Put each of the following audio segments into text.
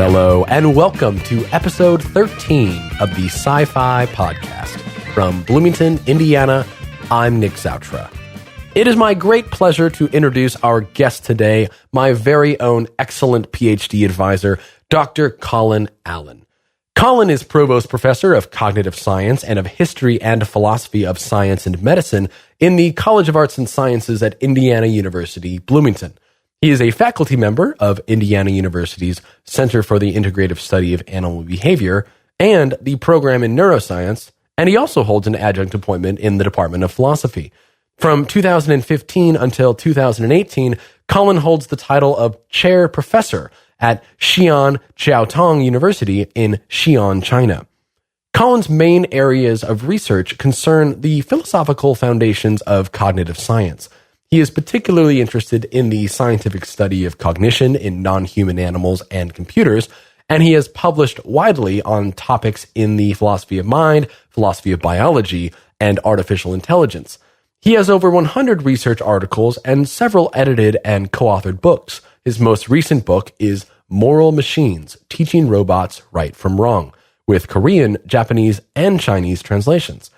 Hello, and welcome to episode 13 of the Sci-Fi Podcast. From Bloomington, Indiana, I'm Nick Zoutra. It is my great pleasure to introduce our guest today, my very own excellent PhD advisor, Dr. Colin Allen. Colin is Provost Professor of Cognitive Science and of History and Philosophy of Science and Medicine in the College of Arts and Sciences at Indiana University, Bloomington. He is a faculty member of Indiana University's Center for the Integrative Study of Animal Behavior and the program in neuroscience, and he also holds an adjunct appointment in the Department of Philosophy. From 2015 until 2018, Colin holds the title of Chair Professor at Xi'an Jiaotong University in Xi'an, China. Colin's main areas of research concern the philosophical foundations of cognitive science. He is particularly interested in the scientific study of cognition in non-human animals and computers, and he has published widely on topics in the philosophy of mind, philosophy of biology, and artificial intelligence. He has over 100 research articles and several edited and co-authored books. His most recent book is Moral Machines, Teaching Robots Right from Wrong, with Korean, Japanese, and Chinese translations.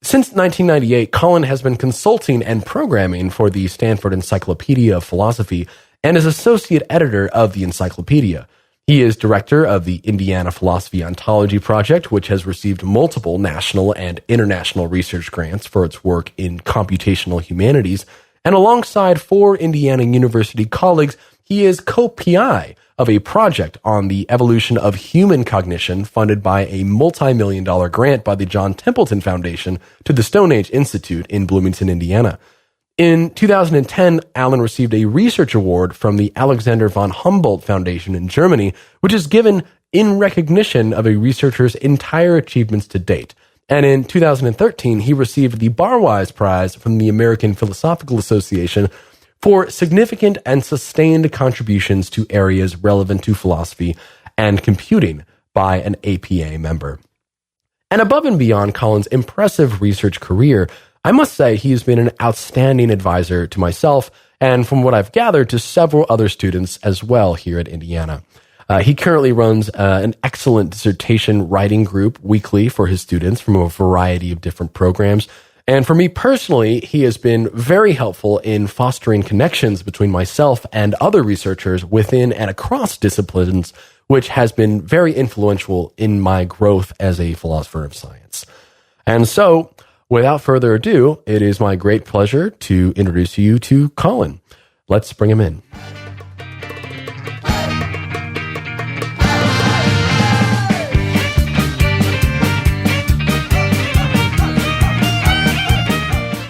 Since 1998, Colin has been consulting and programming for the Stanford Encyclopedia of Philosophy and is associate editor of the encyclopedia. He is director of the Indiana Philosophy Ontology Project, which has received multiple national and international research grants for its work in computational humanities, and alongside 4 Indiana University colleagues, he is co-PI of a project on the evolution of human cognition funded by a multi-million-dollar grant by the John Templeton Foundation to the Stone Age Institute in Bloomington, Indiana. In 2010, Allen received a research award from the Alexander von Humboldt Foundation in Germany, which is given in recognition of a researcher's entire achievements to date. And in 2013, he received the Barwise Prize from the American Philosophical Association for significant and sustained contributions to areas relevant to philosophy and computing by an APA member. And above and beyond Colin's impressive research career, I must say he has been an outstanding advisor to myself and, from what I've gathered, to several other students as well here at Indiana. He currently runs an excellent dissertation writing group weekly for his students from a variety of different programs. And for me personally, he has been very helpful in fostering connections between myself and other researchers within and across disciplines, which has been very influential in my growth as a philosopher of science. And so, without further ado, it is my great pleasure to introduce you to Colin. Let's bring him in.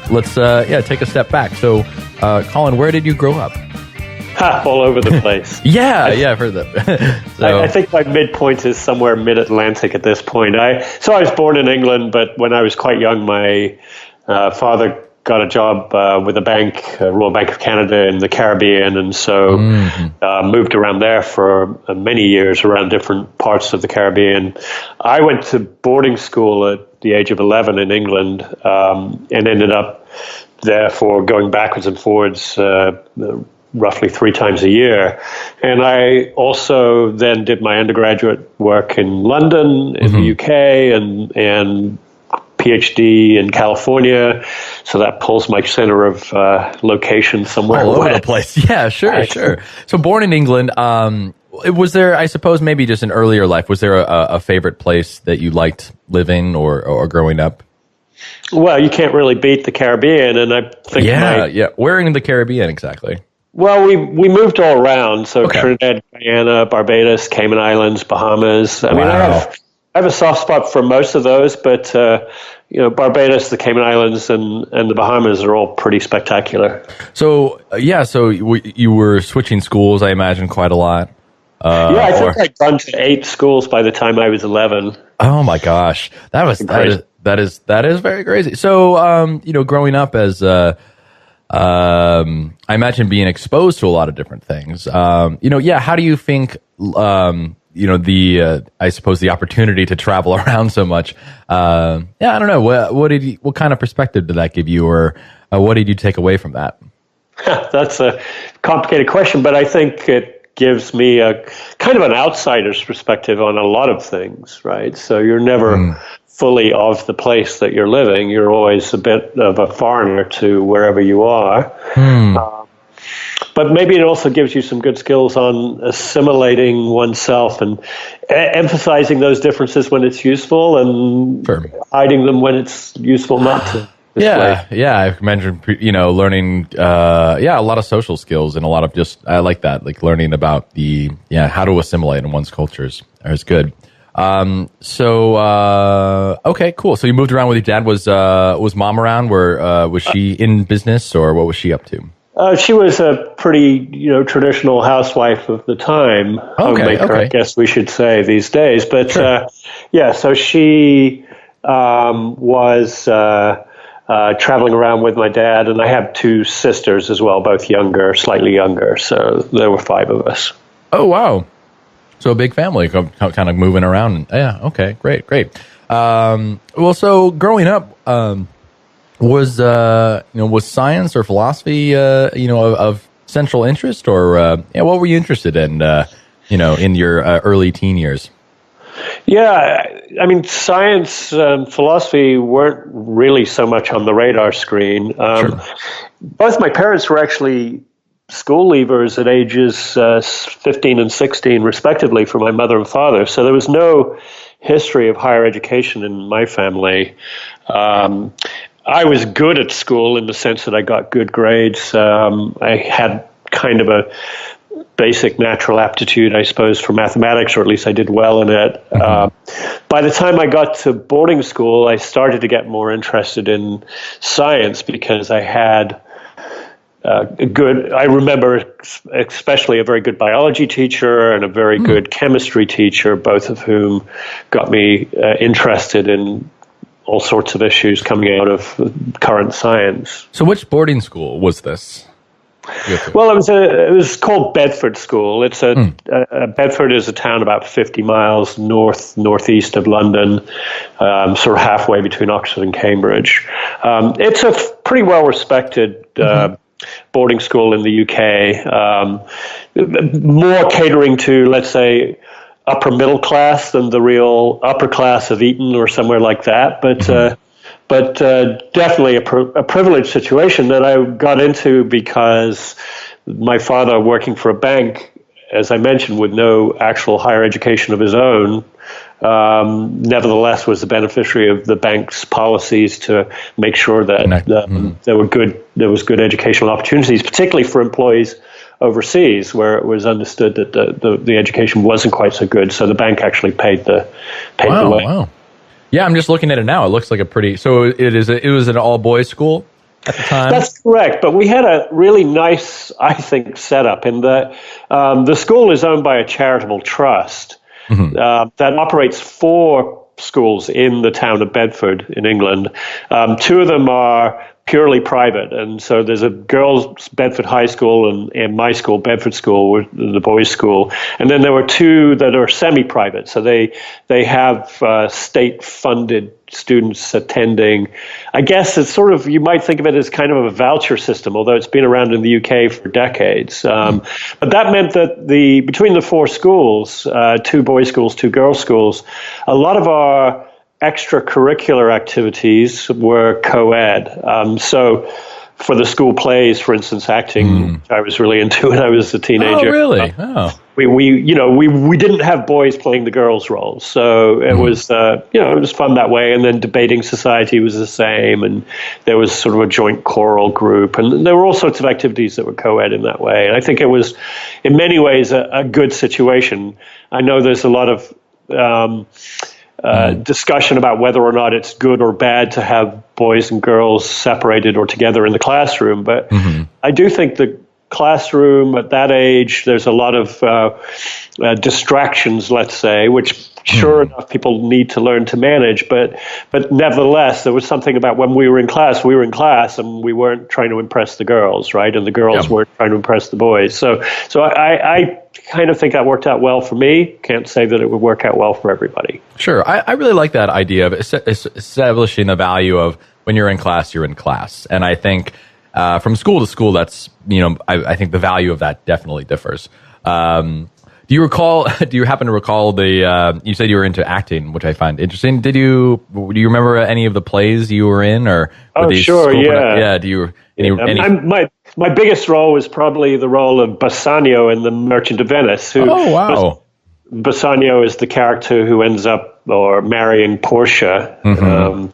Let's take a step back. So, Colin, where did you grow up? All over the place. Yeah, I've heard that. So, I think my midpoint is somewhere mid-Atlantic at this point. I was born in England, but when I was quite young, my father got a job with a bank, Royal Bank of Canada in the Caribbean, and so moved around there for many years around different parts of the Caribbean. I went to boarding school at the age of 11 in England and ended up there for going backwards and forwards roughly 3 times a year. And I also then did my undergraduate work in London, in the UK, and PhD in California, so that pulls my center of location somewhere all over the place. Yeah, sure. So born in England, was there, I suppose, maybe just in earlier life, was there a favorite place that you liked living or growing up? Well, you can't really beat the Caribbean, and I think Where in the Caribbean exactly? Well, we moved all around, so Okay. Trinidad, Guyana, Barbados, Cayman Islands, Bahamas. I mean, I have a soft spot for most of those, but Barbados, the Cayman Islands, and the Bahamas are all pretty spectacular. So you were switching schools, I imagine, quite a lot. I think I'd gone to 8 schools by the time I was 11. Oh my gosh, that is very crazy. So growing up as I imagine being exposed to a lot of different things. How do you think I suppose the opportunity to travel around so much. I don't know. What kind of perspective did that give you, or what did you take away from that? That's a complicated question, but I think it gives me a kind of an outsider's perspective on a lot of things, right? So you're never fully of the place that you're living. You're always a bit of a foreigner to wherever you are. But maybe it also gives you some good skills on assimilating oneself and emphasizing those differences when it's useful and hiding them when it's useful not to. Yeah, I mentioned, learning, a lot of social skills and a lot of I like that, like learning about how to assimilate in one's cultures is good. Okay, cool. So you moved around with your dad. Was mom around? Was she in business or what was she up to? She was a pretty, traditional housewife of the time. Homemaker, I guess we should say these days. But so she was traveling around with my dad, and I have two sisters as well, both slightly younger. So there were 5 of us. Oh, wow. So a big family kind of moving around. Yeah, okay, great. So growing up, was science or philosophy, of central interest, or what were you interested in, in your early teen years? Yeah, I mean, science and philosophy weren't really so much on the radar screen. Both my parents were actually school leavers at ages 15 and 16, respectively, for my mother and father. So there was no history of higher education in my family. I was good at school in the sense that I got good grades. I had kind of a basic natural aptitude, I suppose, for mathematics, or at least I did well in it. By the time I got to boarding school, I started to get more interested in science because I had I remember especially a very good biology teacher and a very good chemistry teacher, both of whom got me interested in all sorts of issues coming out of current science. So which boarding school was this? Well, it was called Bedford School. It's Bedford is a town about 50 miles northeast of London, sort of halfway between Oxford and Cambridge. It's a pretty well-respected boarding school in the UK, more catering to, let's say, upper middle class than the real upper class of Eton or somewhere like that. But definitely a privileged situation that I got into because my father, working for a bank, as I mentioned, with no actual higher education of his own, nevertheless was the beneficiary of the bank's policies to make sure that there was good educational opportunities, particularly for employees overseas, where it was understood that the education wasn't quite so good. So the bank actually paid the way. Wow. Yeah, I'm just looking at it now. It looks like a pretty. So it was an all boys school at the time. That's correct. But we had a really nice, I think, setup in that the school is owned by a charitable trust that operates 4 schools in the town of Bedford in England. 2 of them are purely private, and so there's a girls' Bedford High School and my school, Bedford School, the boys' school, and then there were 2 that are semi-private. So they have state-funded students attending. I guess it's sort of, you might think of it as kind of a voucher system, although it's been around in the UK for decades. But that meant that between the 4 schools, 2 boys' schools, 2 girls' schools, a lot of our extracurricular activities were co-ed. So for the school plays, for instance, acting, which I was really into when I was a teenager. Oh, really? We didn't have boys playing the girls' roles. So it was, it was fun that way. And then debating society was the same. And there was sort of a joint choral group. And there were all sorts of activities that were co-ed in that way. And I think it was, in many ways, a good situation. I know there's a lot of discussion about whether or not it's good or bad to have boys and girls separated or together in the classroom. But I do think the classroom at that age, there's a lot of distractions, let's say, which sure enough people need to learn to manage. But nevertheless, there was something about when we were in class and we weren't trying to impress the girls, right? And the girls weren't trying to impress the boys. So I kind of think that worked out well for me. Can't say that it would work out well for everybody. Sure. I really like that idea of establishing the value of when you're in class, you're in class. And I think from school to school, that's, I think the value of that definitely differs. Do you recall? Do you happen to recall the? You said you were into acting, which I find interesting. Do you remember any of the plays you were in, or oh, sure, yeah. Do you? My biggest role was probably the role of Bassanio in The Merchant of Venice. Oh, wow! Bassanio is the character who ends up marrying Portia. Mm-hmm.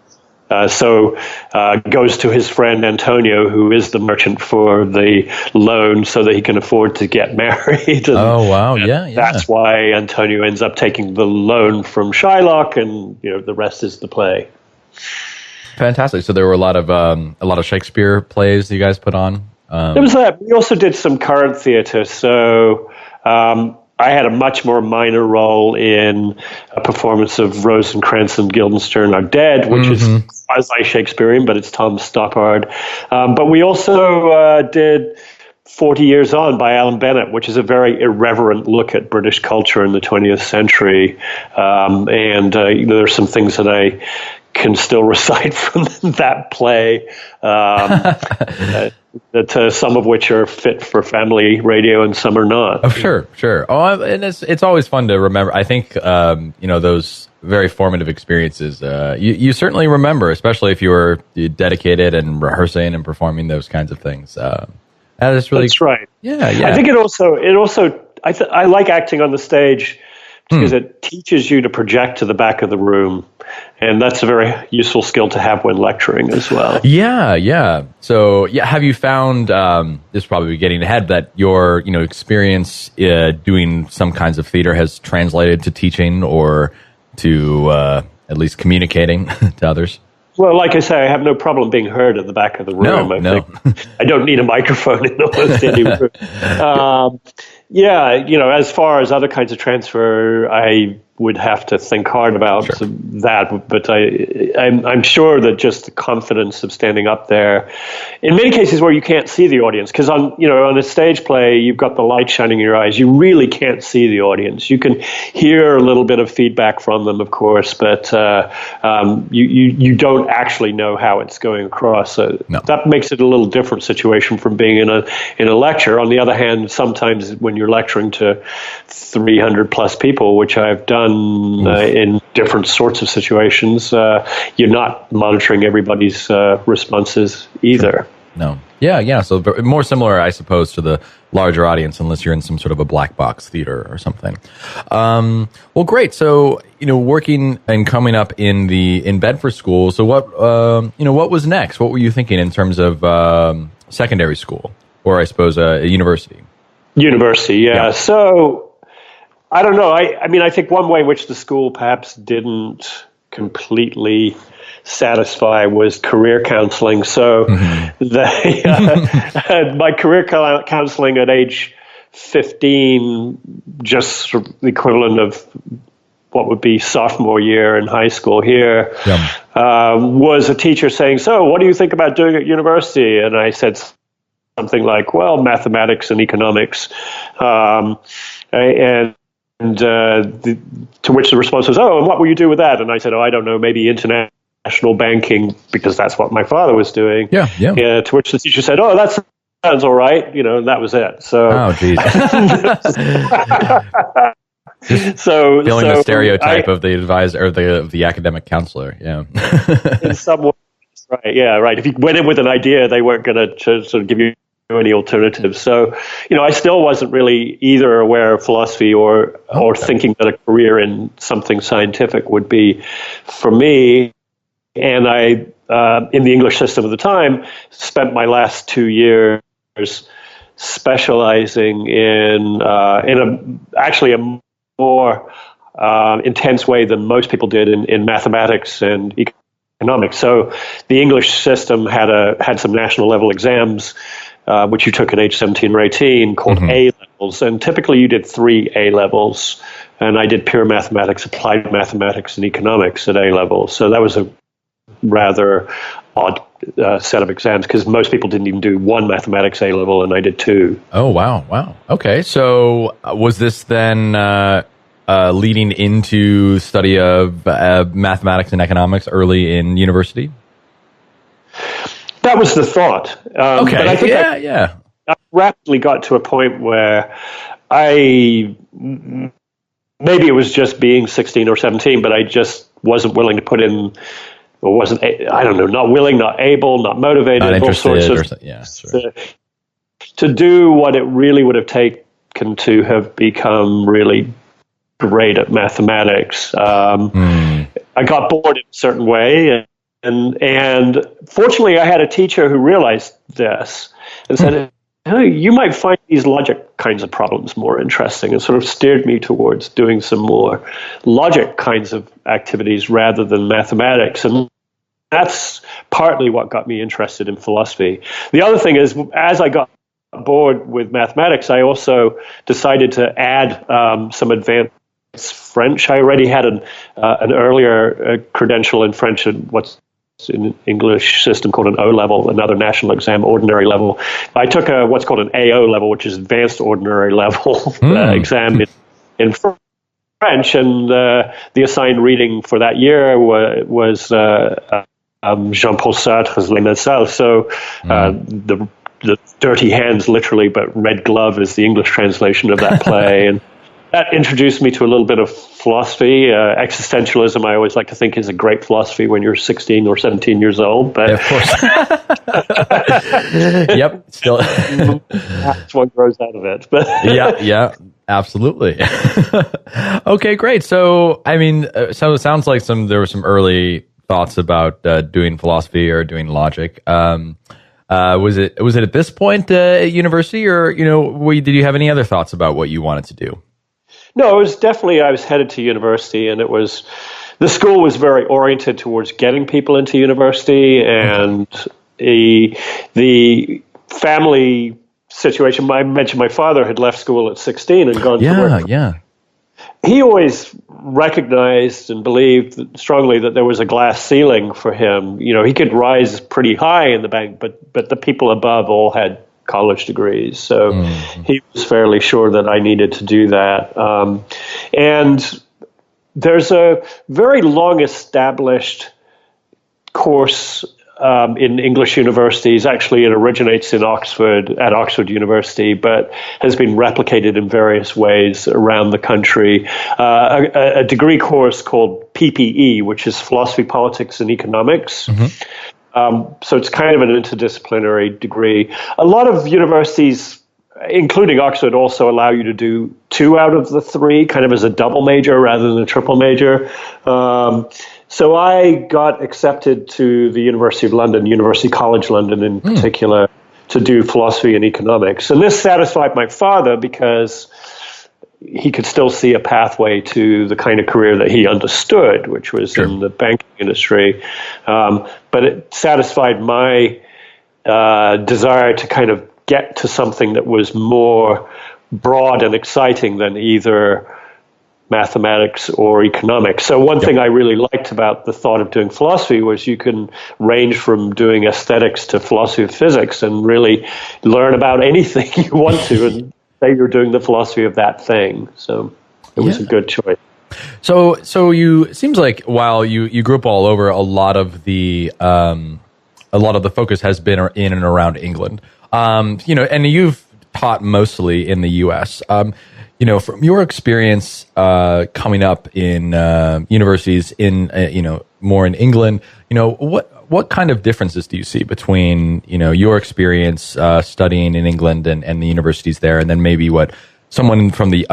So goes to his friend Antonio, who is the merchant for the loan, so that he can afford to get married. And, oh, wow. Yeah. That's why Antonio ends up taking the loan from Shylock, and the rest is the play. Fantastic. So there were a lot of Shakespeare plays that you guys put on. There was that. We also did some current theater. So I had a much more minor role in a performance of Rosencrantz and Guildenstern Are Dead, which is quasi-Shakespearean, but it's Tom Stoppard. But we also did 40 Years On by Alan Bennett, which is a very irreverent look at British culture in the 20th century. There's some things that I can still recite from that play. That some of which are fit for family radio and some are not. Oh, sure. Oh, and it's always fun to remember. I think those very formative experiences. You certainly remember, especially if you were dedicated and rehearsing and performing those kinds of things. That is really. That's right. Yeah. I think it also. I like acting on the stage because it teaches you to project to the back of the room. And that's a very useful skill to have when lecturing as well. Yeah. So, have you found, this is probably getting ahead, that your experience doing some kinds of theater has translated to teaching or to at least communicating to others? Well, like I say, I have no problem being heard at the back of the room. No. I don't need a microphone in almost any room. As far as other kinds of transfer, I would have to think hard about that. But I'm sure that just the confidence of standing up there, in many cases where you can't see the audience, because on a stage play, you've got the light shining in your eyes. You really can't see the audience. You can hear a little bit of feedback from them, of course, but you don't actually know how it's going across. So that makes it a little different situation from being in a lecture. On the other hand, sometimes when you're lecturing to 300 plus people, which I've done in different sorts of situations, you're not monitoring everybody's responses either. No. Yeah. So more similar, I suppose, to the larger audience, unless you're in some sort of a black box theater or something. Well, great. So, working and coming up in Bedford school. So what was next? What were you thinking in terms of secondary school, or I suppose a university? University, yeah. So I don't know. I think one way in which the school perhaps didn't completely satisfy was career counseling. So my career counseling at age 15, just the equivalent of what would be sophomore year in high school here, was a teacher saying, "So what do you think about doing at university?" And I said something like, "Well, mathematics and economics." To which the response was, "Oh, and what will you do with that?" And I said, "Oh, I don't know, maybe international banking," because that's what my father was doing. Yeah. To which the teacher said, "Oh, that sounds all right," and that was it. So, oh, geez. Feeling the stereotype of the advisor or the academic counselor. Yeah. In some ways, right. Yeah, right. If you went in with an idea, they weren't going to sort of give you any alternatives. So, I still wasn't really either aware of philosophy or thinking that a career in something scientific would be for me. And I, in the English system at the time, spent my last 2 years specializing in a more intense way than most people did in mathematics and economics. So the English system had some national level exams, which you took at age 17 or 18, called A levels. And typically you did 3 A levels. And I did pure mathematics, applied mathematics, and economics at A level. So that was a rather odd set of exams, because most people didn't even do 1 mathematics A level, and I did 2. Oh, wow. Okay. So was this then leading into study of mathematics and economics early in university? That was the thought. Okay. But I think I rapidly got to a point where maybe it was just being 16 or 17, but I just wasn't willing to put in, or wasn't, I don't know, not willing, not able, not motivated, Not interested, all sorts of, yeah, sure. to do what it really would have taken to have become really great at mathematics. I got bored in a certain way, and fortunately I had a teacher who realized this and said, "Oh, you might find these logic kinds of problems more interesting," and sort of steered me towards doing some more logic kinds of activities rather than mathematics. And that's partly what got me interested in philosophy. The other thing is, as I got bored with mathematics, I also decided to add some advanced French. I already had an earlier credential in French at what's in English system called an O level, another national exam, ordinary level. I took what's called an AO level, which is advanced ordinary level exam in French, and the assigned reading for that year was Jean-Paul Sartre's Les Miserables. So the dirty hands, literally, but red glove is the English translation of that play. And that introduced me to a little bit of philosophy. Existentialism, I always like to think, is a great philosophy when you're 16 or 17 years old. But Yeah, of course. Yep. Still. that's what grows out of it. But Yeah, absolutely. Okay, great. So, I mean, so it sounds like there were some early thoughts about doing philosophy or doing logic. Was it at this point at university, or did you have any other thoughts about what you wanted to do? No, it was definitely, I was headed to university, and the school was very oriented towards getting people into university, and the family situation. I mentioned my father had left school at 16 and gone to work. Yeah. He always recognized and believed strongly that there was a glass ceiling for him. He could rise pretty high in the bank, but the people above all had college degrees. So he was fairly sure that I needed to do that. And there's a very long established course in English universities. Actually, it originates at Oxford University, but has been replicated in various ways around the country. A degree course called PPE, which is Philosophy, Politics, and Economics. So it's kind of an interdisciplinary degree. A lot of universities, including Oxford, also allow you to do 2 out of the 3, kind of as a double major rather than a triple major. So I got accepted to the University of London, University College London in particular, to do philosophy and economics. And this satisfied my father because he could still see a pathway to the kind of career that he understood, which was in the banking industry. But it satisfied my desire to kind of get to something that was more broad and exciting than either mathematics or economics. So one thing I really liked about the thought of doing philosophy was you can range from doing aesthetics to philosophy of physics and really learn about anything you want to and say you're doing the philosophy of that thing. So it was a good choice. So it seems like while you grew up all over, a lot of the focus has been in and around England. And you've taught mostly in the U.S. From your experience coming up in universities in more in England, what kind of differences do you see between your experience studying in England and the universities there, and then maybe what someone from the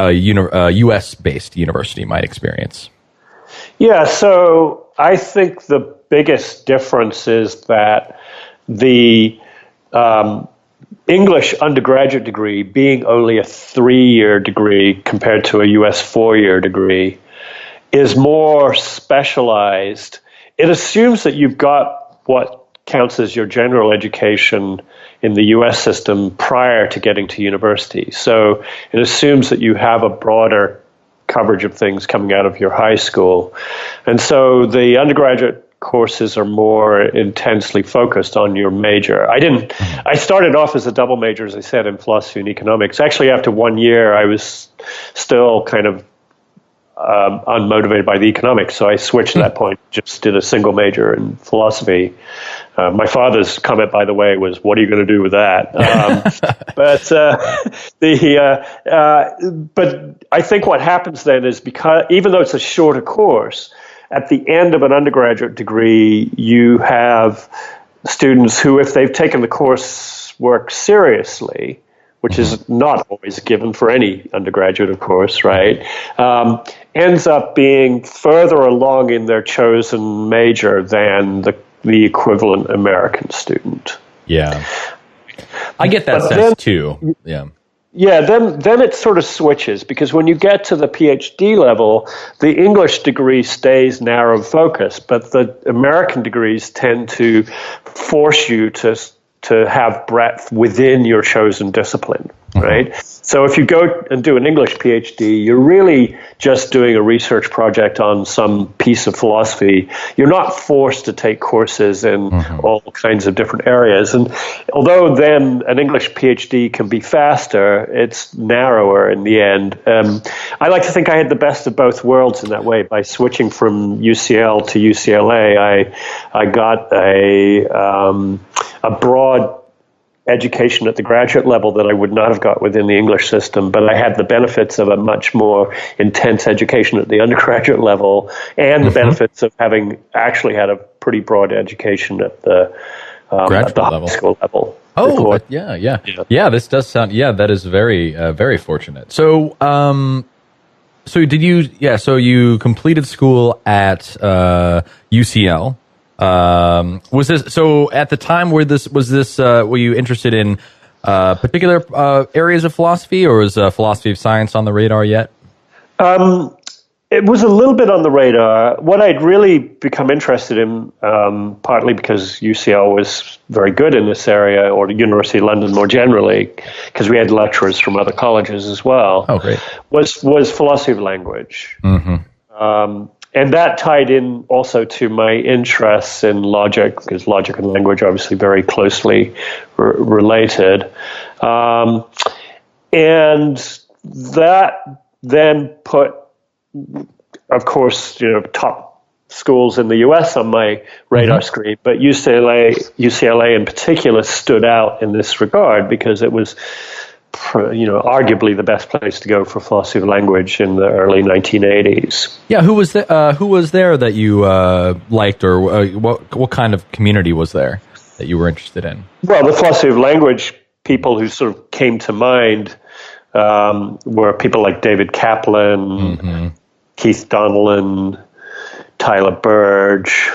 U.S. based university might experience? Yeah, so I think the biggest difference is that the English undergraduate degree, being only a 3-year degree compared to a U.S. 4-year degree, is more specialized. It assumes that you've got what counts as your general education in the U.S. system prior to getting to university. So it assumes that you have a broader coverage of things coming out of your high school. And so the undergraduate courses are more intensely focused on your major. I started off as a double major, as I said, in philosophy and economics. Actually, after 1 year, I was still kind of unmotivated by the economics. So I switched at that point, just did a single major in philosophy. My father's comment, by the way, was, "What are you going to do with that?" But I think what happens then is, because even though it's a shorter course, at the end of an undergraduate degree, you have students who, if they've taken the coursework seriously, which is not always given for any undergraduate, of course, right, ends up being further along in their chosen major than the equivalent American student. Yeah. I get that sense too. Yeah. Yeah, then it sort of switches, because when you get to the PhD level, the English degree stays narrow focus, but the American degrees tend to force you to have breadth within your chosen discipline, right? So if you go and do an English PhD, you're really just doing a research project on some piece of philosophy. You're not forced to take courses in all kinds of different areas. And although then an English PhD can be faster, it's narrower in the end. I like to think I had the best of both worlds in that way. By switching from UCL to UCLA, I got a broad education at the graduate level that I would not have got within the English system, but I had the benefits of a much more intense education at the undergraduate level, and the benefits of having actually had a pretty broad education at the high school level. Oh, yeah. This does sound. Yeah, that is very, very fortunate. So, so did you? Yeah, so you completed school at UCL. Was this so at the time? Were you interested in particular areas of philosophy, or was philosophy of science on the radar yet? It was a little bit on the radar. What I'd really become interested in, partly because UCL was very good in this area, or the University of London more generally, because we had lecturers from other colleges as well. Oh, great. Was philosophy of language. And that tied in also to my interests in logic, because logic and language are obviously very closely related. And that then put, of course, top schools in the U.S. on my radar screen, but UCLA in particular stood out in this regard, because it was, arguably the best place to go for philosophy of language in the early 1980s. Yeah, who was there that you liked, or what kind of community was there that you were interested in? Well, the philosophy of language people who sort of came to mind were people like David Kaplan, Keith Donnellan, Tyler Burge,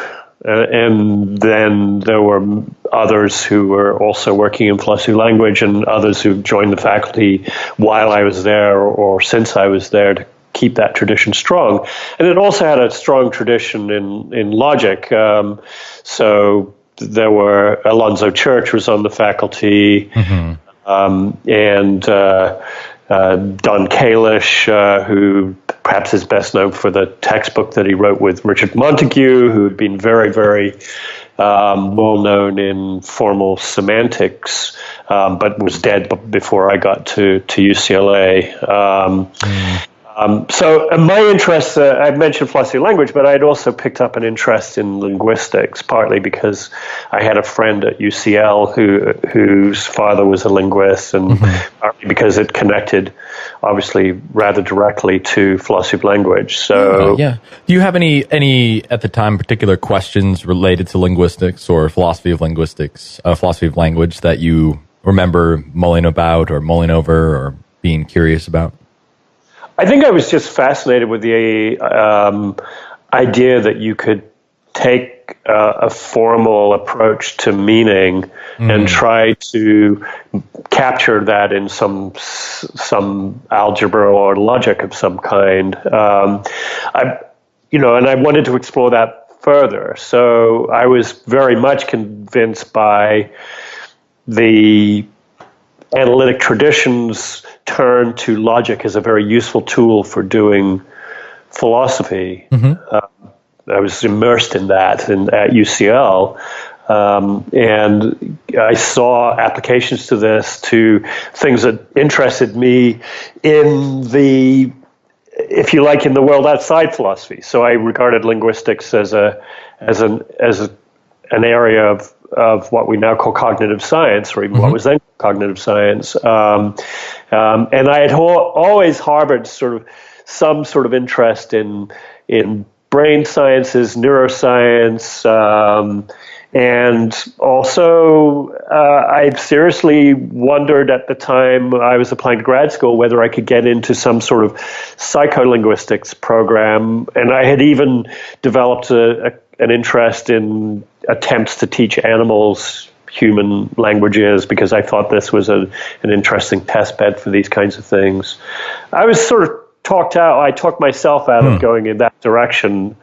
and then there were others who were also working in philosophy of language, and others who joined the faculty while I was there or since I was there, to keep that tradition strong. And it also had a strong tradition in logic. So there were, Alonzo Church was on the faculty, and Don Kalish, who perhaps is best known for the textbook that he wrote with Richard Montague, who had been very, very well known in formal semantics, but was dead before I got to UCLA. So my interests, I mentioned philosophy of language, but I'd also picked up an interest in linguistics, partly because I had a friend at UCL whose father was a linguist, and partly because it connected, obviously, rather directly to philosophy of language. So, do you have any at the time particular questions related to linguistics or philosophy of linguistics, philosophy of language that you remember mulling about or mulling over or being curious about? I think I was just fascinated with the idea that you could take a formal approach to meaning and try to capture that in some algebra or logic of some kind. And I wanted to explore that further. So I was very much convinced by the analytic traditions turn to logic as a very useful tool for doing philosophy. I was immersed in that at UCL, and I saw applications to this, to things that interested me in the if you like, in the world outside philosophy. So I regarded linguistics as an area of what we now call cognitive science, or even what was then cognitive science. And I had always harbored some sort of interest in brain sciences, neuroscience, and also I seriously wondered at the time I was applying to grad school whether I could get into some sort of psycholinguistics program. And I had even developed an interest in attempts to teach animals human languages, because I thought this was an interesting test bed for these kinds of things. I was sort of I talked myself out of going in that direction,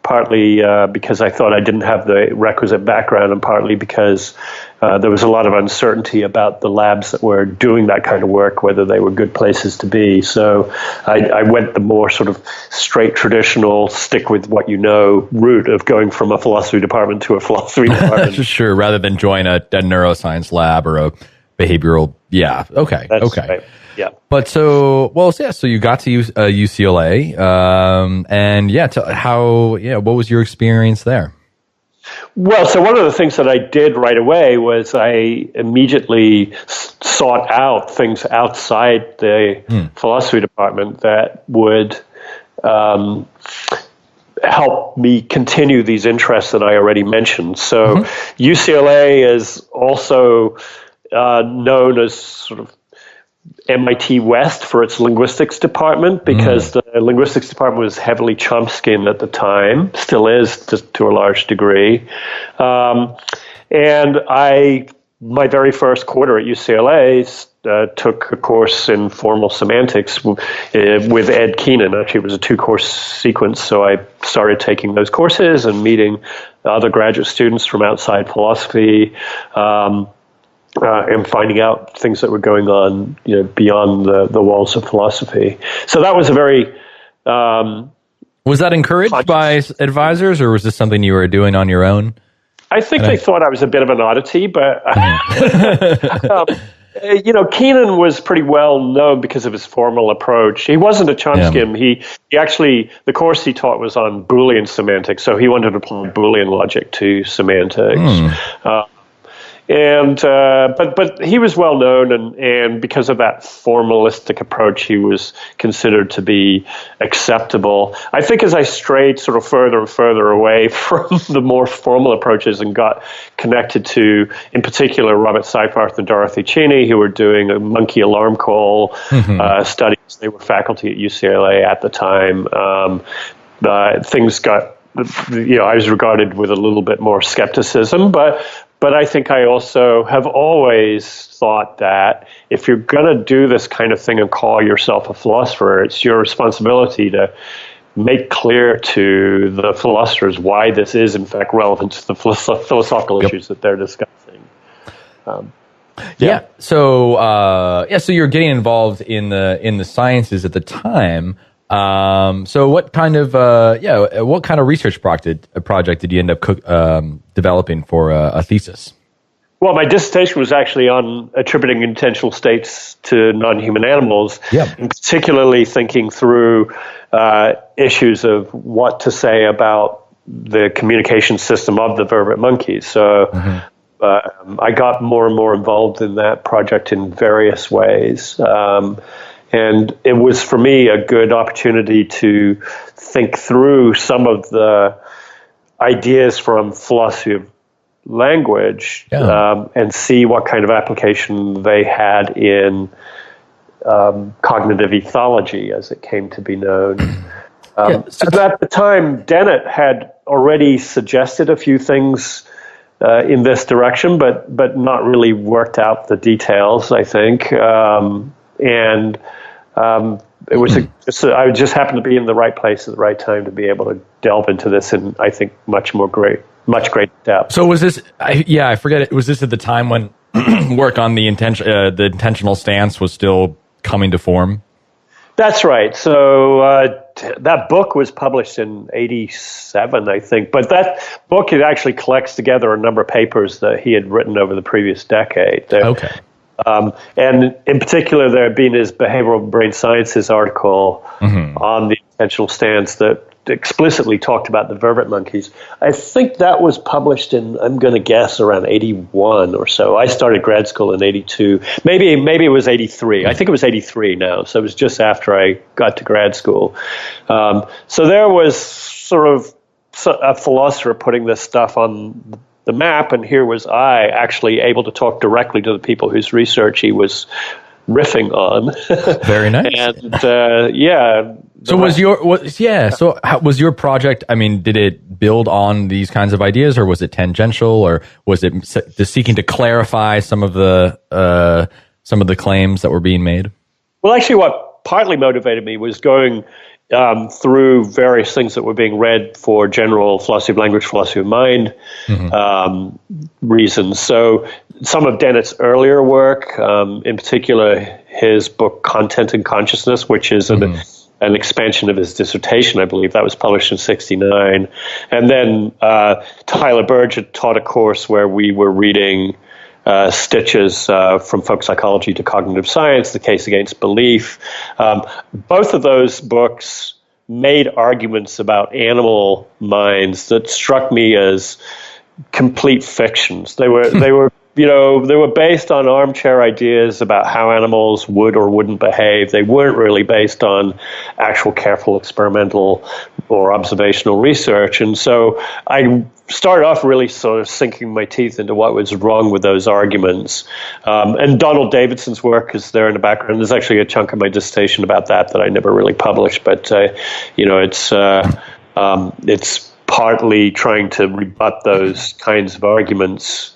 partly because I thought I didn't have the requisite background, and partly because there was a lot of uncertainty about the labs that were doing that kind of work, whether they were good places to be. So I went the more sort of straight, traditional, stick with what you know route of going from a philosophy department to a philosophy department. Sure, rather than join a neuroscience lab or a behavioral. Yeah, okay, That's okay. Right. Yeah. But so you got to UCLA, what was your experience there? Well, so one of the things that I did right away was I immediately sought out things outside the philosophy department that would help me continue these interests that I already mentioned. So UCLA is also known as sort of MIT West for its linguistics department, because the linguistics department was heavily Chomskyan at the time, still is to a large degree. And my very first quarter at UCLA took a course in formal semantics with Ed Keenan. Actually, it was a 2-course sequence, so I started taking those courses and meeting other graduate students from outside philosophy, and finding out things that were going on, beyond the walls of philosophy. So that was a very was that encouraged by advisors, or was this something you were doing on your own? I think they thought I was a bit of an oddity, but Keenan was pretty well known because of his formal approach. He wasn't a Chomskyan. He actually, the course he taught was on Boolean semantics, so he wanted to apply Boolean logic to semantics. But he was well known, and because of that formalistic approach, he was considered to be acceptable. I think as I strayed sort of further and further away from the more formal approaches and got connected to, in particular, Robert Seyfarth and Dorothy Cheney, who were doing a monkey alarm call studies. They were faculty at UCLA at the time. Things got, I was regarded with a little bit more skepticism, but I think I also have always thought that if you're going to do this kind of thing and call yourself a philosopher, it's your responsibility to make clear to the philosophers why this is, in fact, relevant to the philosophical issues that they're discussing. So you're getting involved in the sciences at the time. So what kind of research project did you end up developing for a thesis? Well, my dissertation was actually on attributing intentional states to non-human animals, and particularly thinking through issues of what to say about the communication system of the vervet monkeys. So I got more and more involved in that project in various ways. And it was, for me, a good opportunity to think through some of the ideas from philosophy of language and see what kind of application they had in cognitive ethology, as it came to be known. So at the time, Dennett had already suggested a few things in this direction, but not really worked out the details, I think. It was I just happened to be in the right place at the right time to be able to delve into this in, I think, much greater depth. So was this? I forget it. Was this at the time when work on the intentional stance was still coming to form? That's right. So that book was published in '87, I think. But that book, it actually collects together a number of papers that he had written over the previous decade. And in particular, there had been his behavioral brain sciences article on the attentional stance that explicitly talked about the vervet monkeys. I think that was published in, I'm going to guess, around 81 or so. I started grad school in 82. Maybe it was 83. I think it was 83 now. So it was just after I got to grad school. So there was sort of a philosopher putting this stuff on the map, and here was I actually able to talk directly to the people whose research he was riffing on. Very nice. And yeah. So was your project, I mean, did it build on these kinds of ideas, or was it tangential, or was it seeking to clarify some of the claims that were being made? Well, actually, what partly motivated me was going through various things that were being read for general philosophy of language, philosophy of mind reasons. So some of Dennett's earlier work, in particular his book Content and Consciousness, which is an expansion of his dissertation, I believe. That was published in 1969. And then Tyler Burge had taught a course where we were reading Stitch's From Folk Psychology to Cognitive Science, The Case Against Belief. Both of those books made arguments about animal minds that struck me as complete fictions. They were they were based on armchair ideas about how animals would or wouldn't behave. They weren't really based on actual careful experimental or observational research. And so I started off really sort of sinking my teeth into what was wrong with those arguments. And Donald Davidson's work is there in the background. There's actually a chunk of my dissertation about that I never really published, but it's partly trying to rebut those kinds of arguments.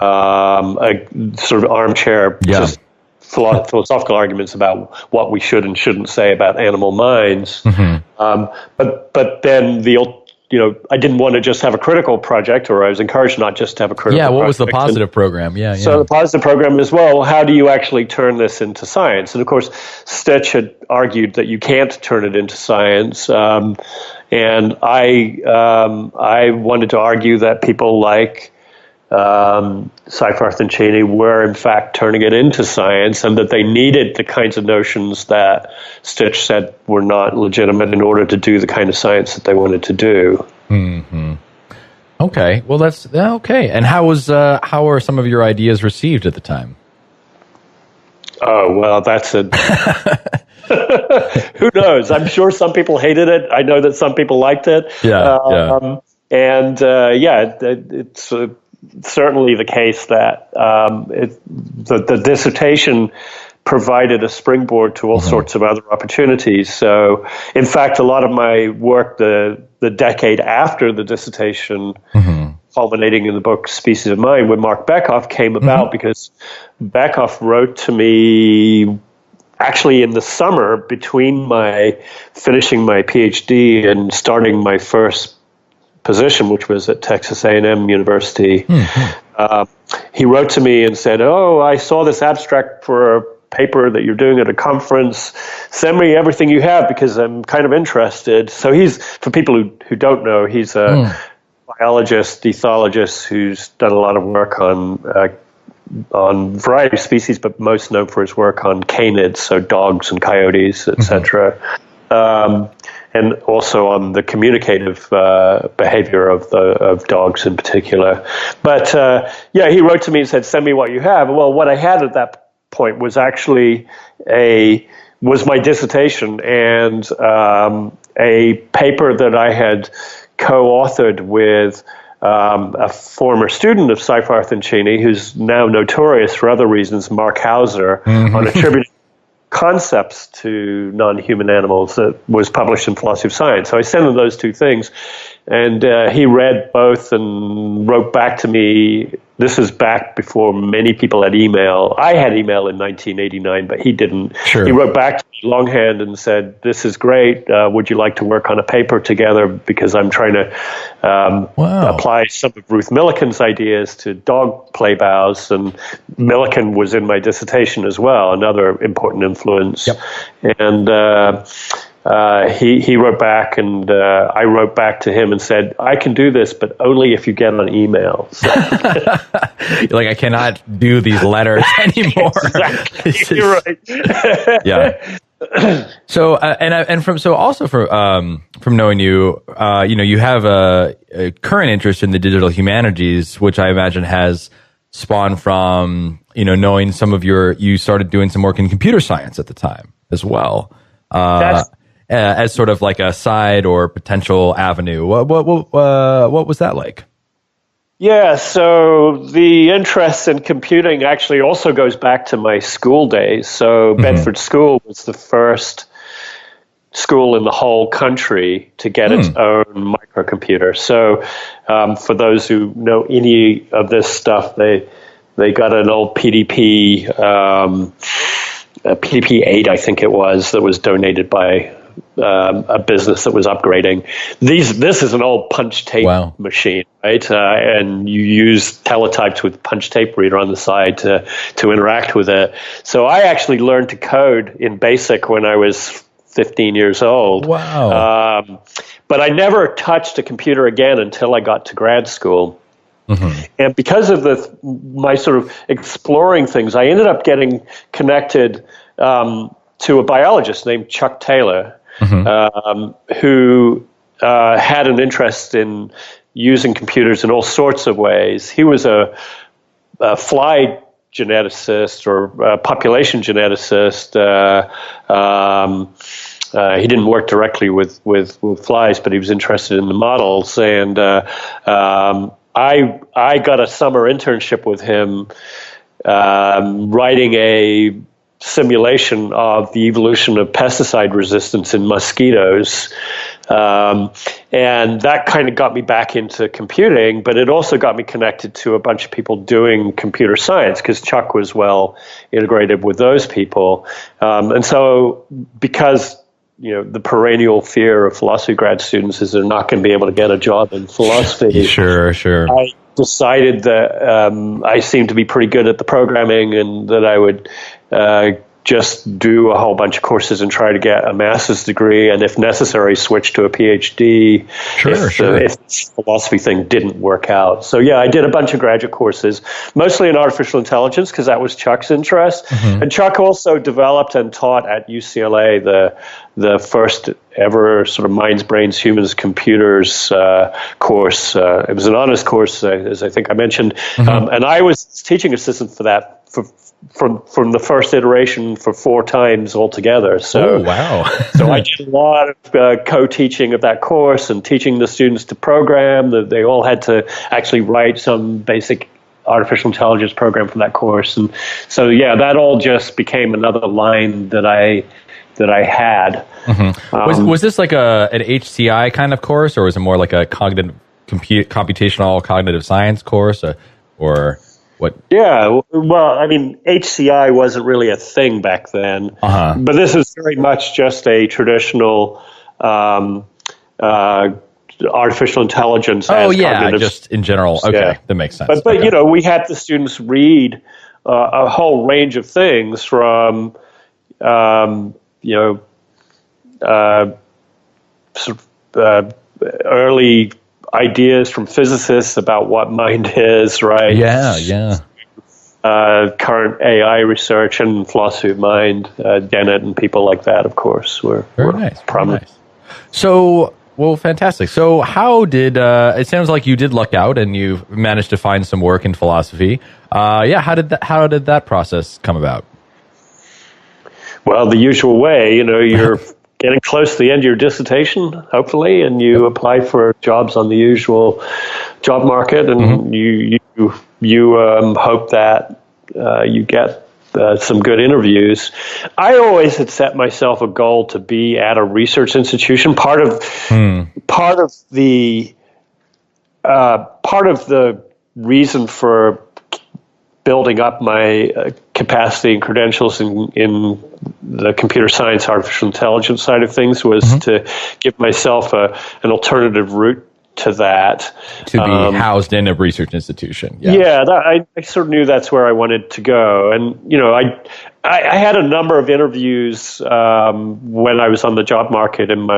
Sort of armchair, just philosophical arguments about what we should and shouldn't say about animal minds. But then I didn't want to just have a critical project, or I was encouraged not just to have a critical project. Yeah, what was the positive program? Yeah. So the positive program is, well, how do you actually turn this into science? And of course, Stitch had argued that you can't turn it into science. And I wanted to argue that people like Seyfarth and Cheney were in fact turning it into science, and that they needed the kinds of notions that Stitch said were not legitimate in order to do the kind of science that they wanted to do. Okay, well that's okay. And how are some of your ideas received at the time? Oh well, that's a who knows? I'm sure some people hated it. I know that some people liked it. It's certainly the case that the dissertation provided a springboard to all sorts of other opportunities. So, in fact, a lot of my work the decade after the dissertation, culminating in the book Species of Mind with Mark Beckhoff, came about because Beckhoff wrote to me actually in the summer between my finishing my PhD and starting my first position, which was at Texas A&M University. He wrote to me and said, I saw this abstract for a paper that you're doing at a conference. Send me everything you have because I'm kind of interested. So he's, for people who don't know, he's a biologist, ethologist who's done a lot of work on a variety of species, but most known for his work on canids, so dogs and coyotes, etc. And also on the communicative behavior of dogs in particular. But he wrote to me and said, "Send me what you have." Well, what I had at that point was actually my dissertation and a paper that I had co-authored with a former student of Seyfarth and Cheney, who's now notorious for other reasons, Mark Hauser, on attributing concepts to non-human animals that was published in Philosophy of Science. So I sent him those two things, and he read both and wrote back to me. This is back before many people had email. I had email in 1989, but he didn't. Sure. He wrote back to me longhand and said, "This is great. Would you like to work on a paper together? Because I'm trying to apply some of Ruth Milliken's ideas to dog play bows." And Milliken was in my dissertation as well, another important influence. Yep. And he wrote back, and I wrote back to him and said, I can do this, but only if you get on email. So, like, I cannot do these letters anymore. Exactly. You're right. Yeah. So from knowing you, you have a current interest in the digital humanities, which I imagine has spawned from knowing you started doing some work in computer science at the time as well, as sort of like a side or potential avenue. What was that like? Yeah, so the interest in computing actually also goes back to my school days. So Bedford School was the first school in the whole country to get its own microcomputer. So for those who know any of this stuff, they got an old PDP, PDP-8, I think it was, that was donated by a business that was upgrading. This is an old punch tape machine, right? And you use teletypes with punch tape reader on the side to interact with it. So I actually learned to code in BASIC when I was 15 years old. Wow. But I never touched a computer again until I got to grad school. And because of my sort of exploring things, I ended up getting connected to a biologist named Chuck Taylor, who had an interest in using computers in all sorts of ways. He was a fly geneticist or a population geneticist. He didn't work directly with flies, but he was interested in the models. And I got a summer internship with him, writing a simulation of the evolution of pesticide resistance in mosquitoes. And that kind of got me back into computing, but it also got me connected to a bunch of people doing computer science because Chuck was well integrated with those people. And so because the perennial fear of philosophy grad students is they're not going to be able to get a job in philosophy. Sure. I decided that I seemed to be pretty good at the programming and that I would just do a whole bunch of courses and try to get a master's degree, and if necessary, switch to a PhD if the philosophy thing didn't work out. So yeah, I did a bunch of graduate courses, mostly in artificial intelligence because that was Chuck's interest. And Chuck also developed and taught at UCLA the first ever sort of Minds, Brains, Humans, Computers course. It was an honors course, as I think I mentioned, and I was teaching assistant for that from the first iteration for 4 times altogether. So, so I did a lot of co-teaching of that course and teaching the students to program. They all had to actually write some basic artificial intelligence program for that course. And so, yeah, that all just became another line that I had. Was this like an HCI kind of course, or was it more like a computational cognitive science course, or what? Yeah, well, I mean, HCI wasn't really a thing back then, but this is very much just a traditional artificial intelligence. Just in general. Okay, that makes sense. But we had the students read a whole range of things from early ideas from physicists about what mind is, right? Yeah. Current AI research and philosophy of mind, Dennett and people like that, of course, were prominent. Nice. So, well, fantastic. So how did, it sounds like you did luck out and you managed to find some work in philosophy. How did that process come about? Well, the usual way, you're getting close to the end of your dissertation, hopefully, and you apply for jobs on the usual job market, and you hope that you get some good interviews. I always had set myself a goal to be at a research institution. Part of the reason for building up my capacity and credentials in the computer science, artificial intelligence side of things was to give myself an alternative route to that. To be housed in a research institution. Yeah, I sort of knew that's where I wanted to go. And, I had a number of interviews when I was on the job market in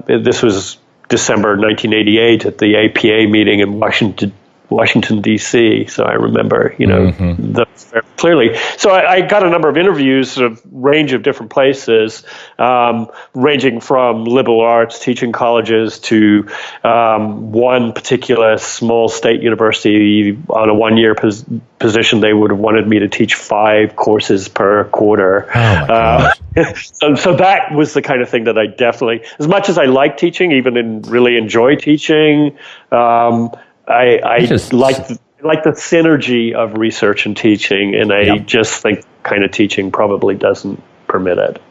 this was December 1988 at the APA meeting in Washington, D.C., so I remember, those very clearly. So I got a number of interviews, a range of different places, ranging from liberal arts teaching colleges to one particular small state university on a one-year position. They would have wanted me to teach 5 courses per quarter. Oh my gosh. So that was the kind of thing that I definitely, as much as I like teaching, really enjoy teaching, I just like the synergy of research and teaching, and I just think kind of teaching probably doesn't permit it.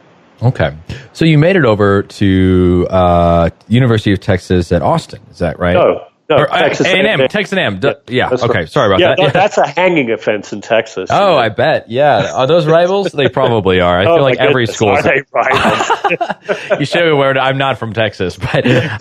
Okay. So you made it over to University of Texas at Austin, is that right? No, Texas A&M. Texas A&M. Yeah. Okay. Sorry about that. Yeah, that's a hanging offense in Texas. Oh, I bet. Yeah. Are those rivals? They probably are. I feel like every school. Are they rivals? You should be aware. I'm not from Texas, but I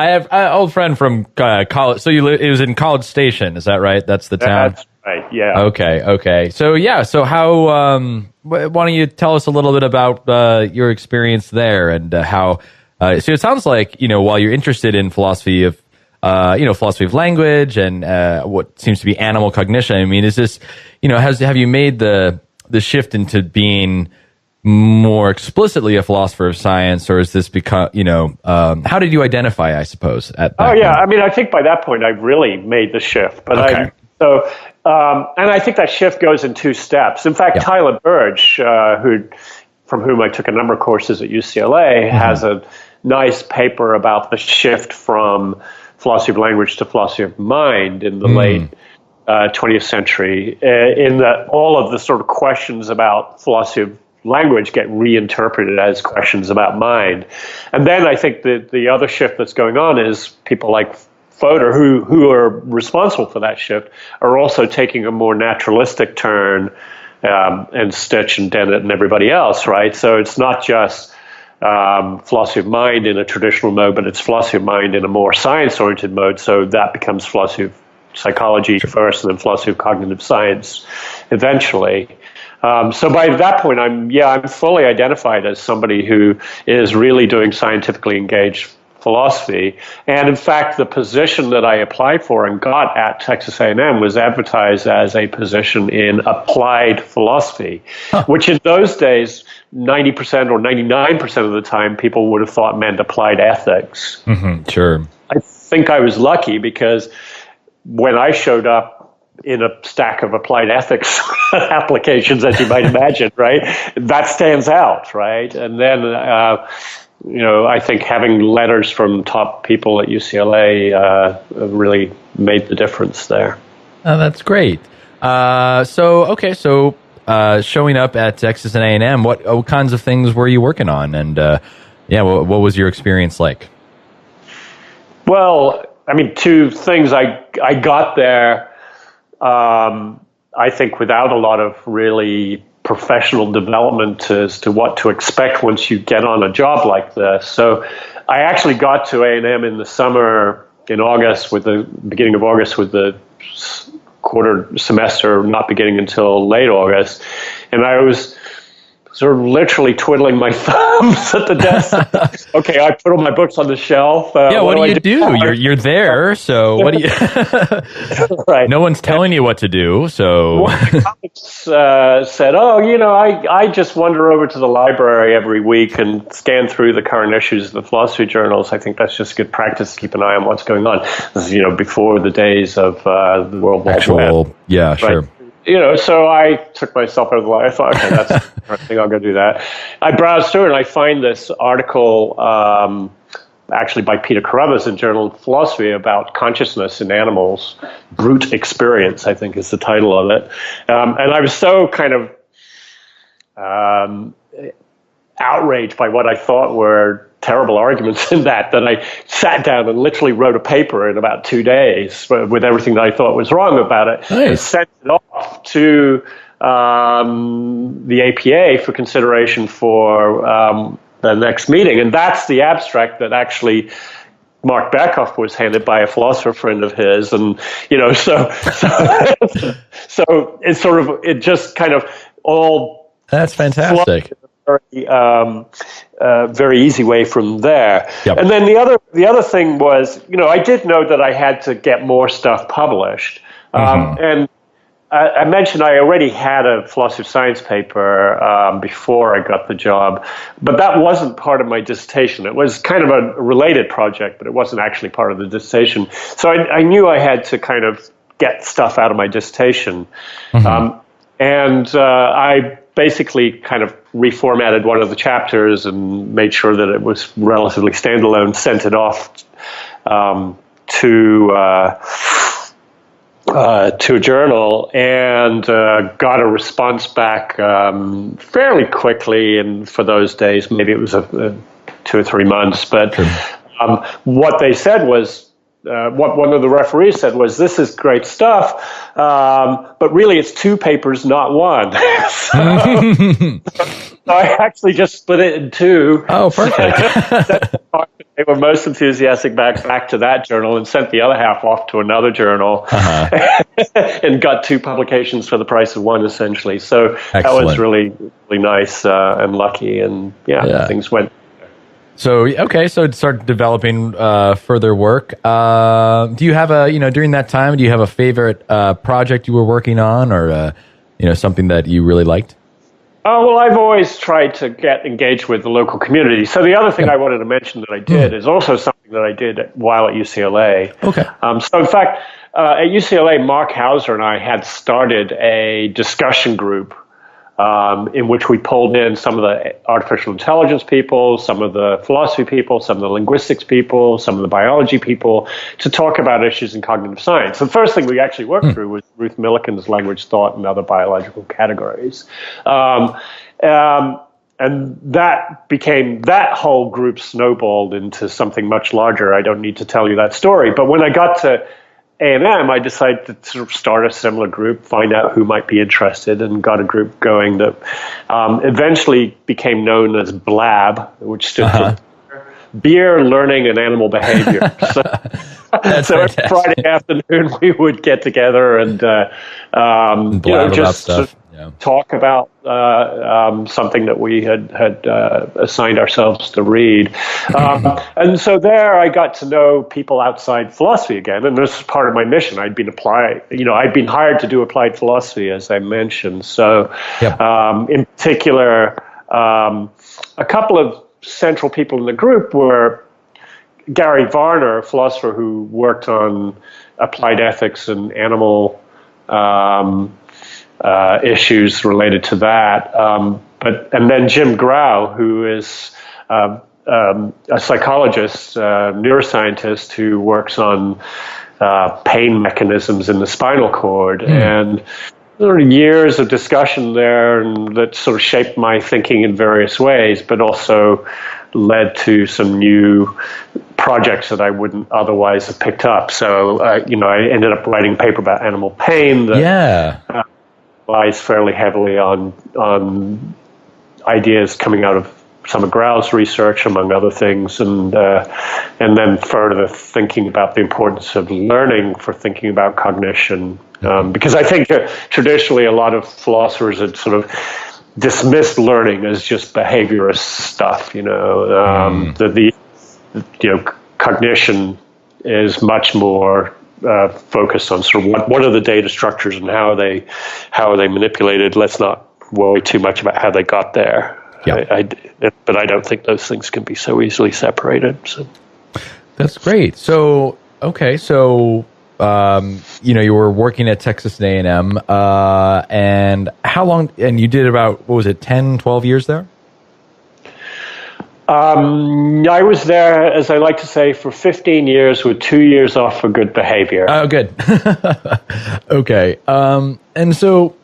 have an old friend from college. So it was in College Station. Is that right? That's the town. That's right. Yeah. Okay. So how? Why don't you tell us a little bit about your experience there and how? So it sounds like, while you're interested in philosophy of language and what seems to be animal cognition, I mean, is this, have you made the shift into being more explicitly a philosopher of science, or is this become, how did you identify, I suppose, at that point? I mean, I think by that point I've really made the shift, but okay. And I think that shift goes in 2 steps. In fact, Tyler Burge, from whom I took a number of courses at UCLA, has a nice paper about the shift from philosophy of language to philosophy of mind in the late 20th century, in that all of the sort of questions about philosophy of language get reinterpreted as questions about mind. And then I think that the other shift that's going on is people like Fodor, who are responsible for that shift, are also taking a more naturalistic turn, and Stitch and Dennett and everybody else, right? So it's not just philosophy of mind in a traditional mode, but it's philosophy of mind in a more science-oriented mode. So that becomes philosophy of psychology first, and then philosophy of cognitive science eventually. So by that point, I'm fully identified as somebody who is really doing scientifically engaged philosophy. And in fact, the position that I applied for and got at Texas A&M was advertised as a position in applied philosophy, which in those days, 90% or 99% of the time, people would have thought meant applied ethics. Mm-hmm, sure. I think I was lucky because when I showed up in a stack of applied ethics applications, as you might imagine, right, that stands out, right? And then I think having letters from top people at UCLA really made the difference there. Oh, that's great. So showing up at Texas and A&M, what kinds of things were you working on? And what was your experience like? Well, I mean, 2 things. I got there, I think, without a lot of really professional development as to what to expect once you get on a job like this. So I actually got to A&M in the summer, in August, with the beginning of August, with the quarter semester not beginning until late August. And I was sort of literally twiddling my thumbs at the desk. Okay, I put all my books on the shelf. What do you do? You're there, so what do you... Right. No one's telling you what to do, so... One of the comics said, I just wander over to the library every week and scan through the current issues of the philosophy journals. I think that's just good practice to keep an eye on what's going on. This is, before the days of the World Wide Web. Yeah, right? Sure. So I took myself out of the light. I thought, okay, that's the right thing. I'll go do that. I browsed through and I find this article, actually by Peter Carruthers in Journal of Philosophy, about consciousness in animals. Brute Experience, I think, is the title of it. And I was so kind of outraged by what I thought were terrible arguments in that I sat down and literally wrote a paper in about 2 days with everything that I thought was wrong about it. Nice. And sent it off to the APA for consideration for the next meeting. And that's the abstract that actually Mark Beckhoff was handed by a philosopher friend of his. And, so it's sort of, it just kind of all. That's fantastic. Very easy way from there. Yep. And then the other thing was, I did know that I had to get more stuff published. And I mentioned I already had a philosophy of science paper before I got the job, but that wasn't part of my dissertation. It was kind of a related project, but it wasn't actually part of the dissertation. So I knew I had to kind of get stuff out of my dissertation. And I basically kind of reformatted one of the chapters and made sure that it was relatively standalone, sent it off to a journal, and got a response back fairly quickly. And for those days, maybe it was 2 or 3 months. But what they said was, what one of the referees said was, "This is great stuff, but really it's 2 papers, not 1." So I actually just split it in 2. Oh, perfect. They were most enthusiastic back to that journal, and sent the other half off to another journal, and got 2 publications for the price of 1, essentially. So Excellent. That was really, really nice and lucky, and things went. So, okay, so start developing further work. Do you have during that time, do you have a favorite project you were working on, or, something that you really liked? Oh, well, I've always tried to get engaged with the local community. So the other thing I wanted to mention that I did is also something that I did while at UCLA. Okay. So in fact, at UCLA, Mark Hauser and I had started a discussion group in which we pulled in some of the artificial intelligence people, some of the philosophy people, some of the linguistics people, some of the biology people, to talk about issues in cognitive science. The first thing we actually worked through was Ruth Millikan's language, thought, and other biological categories. And that whole group snowballed into something much larger. I don't need to tell you that story. But when I got to A&M, I decided to sort of start a similar group, find out who might be interested, and got a group going that eventually became known as BLAB, which stood for Beer, Learning, and Animal Behavior. So every Friday afternoon we would get together and just talk about something that we had assigned ourselves to read. And so there I got to know people outside philosophy again, and this is part of my mission. I'd been hired to do applied philosophy, as I mentioned. So in particular, a couple of central people in the group were Gary Varner, a philosopher who worked on applied ethics and animal issues related to that. And then Jim Grau, who is a psychologist, neuroscientist who works on pain mechanisms in the spinal cord. And there were years of discussion there, and that sort of shaped my thinking in various ways, but also led to some new projects that I wouldn't otherwise have picked up. So, I ended up writing a paper about animal pain that relies fairly heavily on ideas coming out of some of Grau's research, among other things, and then further thinking about the importance of learning for thinking about cognition. Because I think traditionally a lot of philosophers had sort of dismissed learning as just behaviorist stuff. Cognition is much more focused on sort of what are the data structures and how are they manipulated. Let's not worry too much about how they got there. But I don't think those things can be so easily separated. So that's great. So you were working at Texas A&M, and how long? And you did about 10, 12 years there? I was there, as I like to say, for 15 years with 2 years off for good behavior. Oh, good. Okay. And so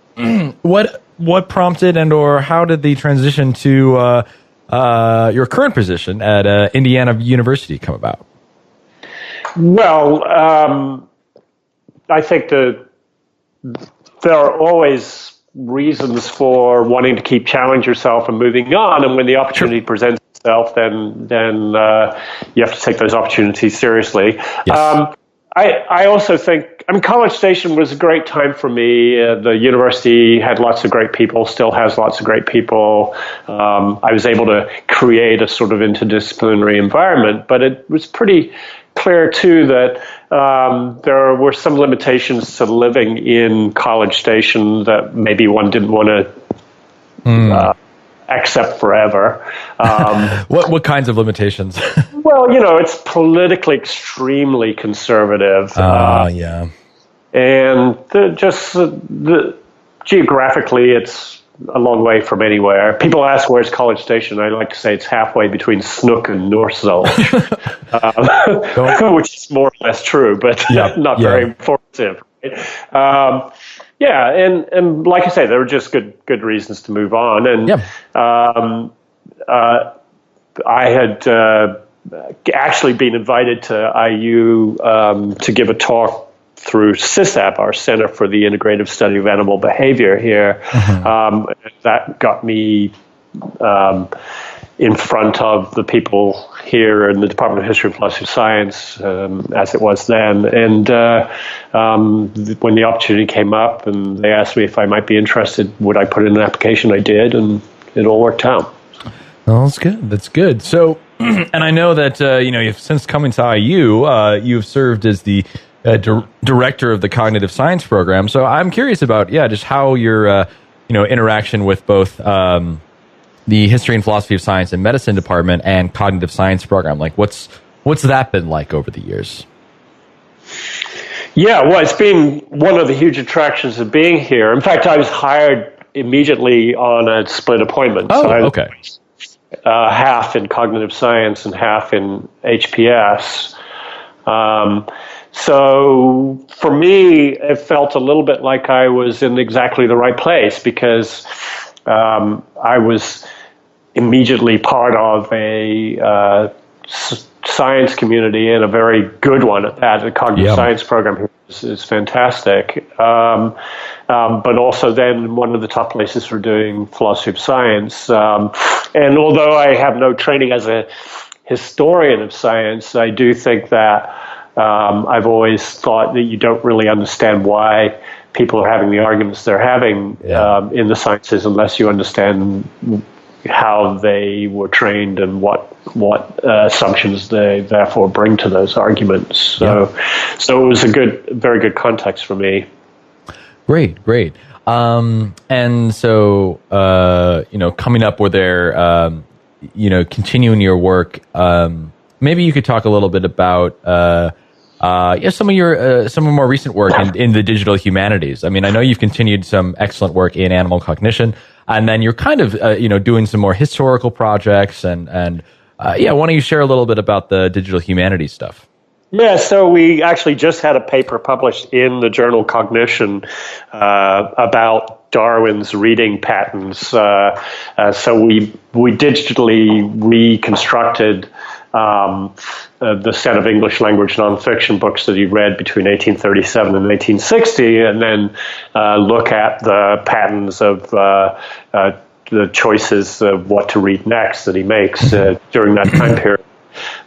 what prompted or how did the transition to your current position at Indiana University come about? Well, I think there are always reasons for wanting to keep challenge yourself and moving on, and when the opportunity presents yourself, then you have to take those opportunities seriously. Yes. I also think, College Station was a great time for me. The university had lots of great people, still has lots of great people. I was able to create a sort of interdisciplinary environment, but it was pretty clear, too, that there were some limitations to living in College Station that maybe one didn't want to accept forever. What kinds of limitations? Well, it's politically extremely conservative. Yeah. And geographically, it's a long way from anywhere. People ask, where's College Station? I like to say it's halfway between Snook and North Zulch, which is more or less true, but not very informative. Right? And like I say, there were just good reasons to move on. And I had actually been invited to IU to give a talk through CISAP, our Center for the Integrative Study of Animal Behavior here. That got me in front of the people here in the Department of History and Philosophy of Science, as it was then. And when the opportunity came up and they asked me if I might be interested, would I put in an application? I did, and it all worked out. Well, that's good. That's good. So, and I know that, you've since coming to IU, you've served as the director of the cognitive science program. So I'm curious about, just how your, interaction with both the history and philosophy of science and medicine department and cognitive science program. Like, what's that been like over the years? Yeah, well, it's been one of the huge attractions of being here. In fact, I was hired immediately on a split appointment. Oh, so okay. Half in cognitive science and half in HPS. So for me, it felt a little bit like I was in exactly the right place because I was immediately part of a science community, and a very good one at that. The cognitive science program here is fantastic. But also then one of the top places for doing philosophy of science. And although I have no training as a historian of science, I do think that I've always thought that you don't really understand why people are having the arguments they're having in the sciences unless you understand how they were trained and what assumptions they therefore bring to those arguments. So it was a very good context for me. Great. And so, coming up with their, continuing your work, maybe you could talk a little bit about some of more recent work in the digital humanities. I mean, I know you've continued some excellent work in animal cognition, and then you're kind of doing some more historical projects, and why don't you share a little bit about the digital humanities stuff? Yeah, so we actually just had a paper published in the journal Cognition about Darwin's reading patterns. So we digitally reconstructed the set of English language nonfiction books that he read between 1837 and 1860, and then look at the patterns of the choices of what to read next that he makes during that time period.